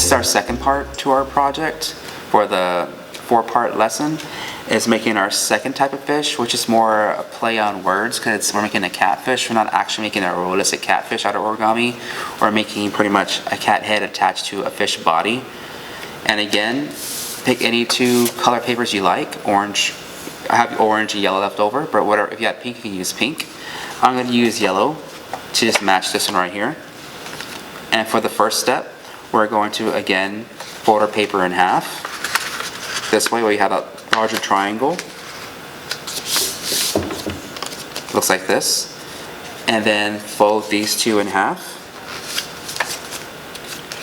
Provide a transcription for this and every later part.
is our second part to our project for the 4-part lesson. Is making our second type of fish, which is more a play on words because we're making a catfish. We're not actually making a realistic catfish out of origami. We're making pretty much a cat head attached to a fish body. And again, pick any 2 color papers you like. Orange, I have orange and yellow left over, but whatever. If you have pink, you can use pink. I'm going to use yellow to just match this one right here. And for the first step, we're going to again fold our paper in half. This way we have a larger triangle. Looks like this. And then fold these 2 in half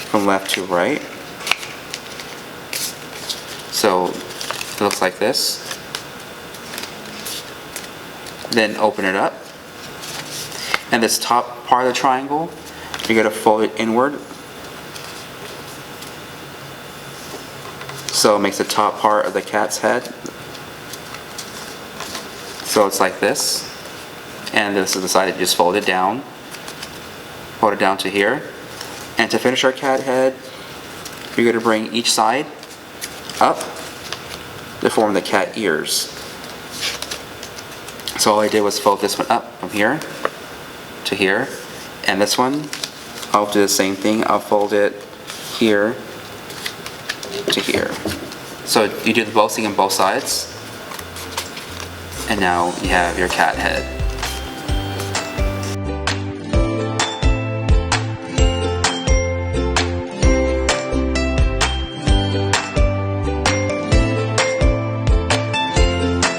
from left to right. So it looks like this. Then open it up. And this top part of the triangle, you're going to fold it inward. So it makes the top part of the cat's head. So it's like this. And this is the side that you just fold it down. Fold it down to here. And to finish our cat head, you're going to bring each side up to form the cat ears. So all I did was fold this one up from here to here. And this one, I'll do the same thing. I'll fold it here to here. So you do the both thing on both sides, and now you have your cat head.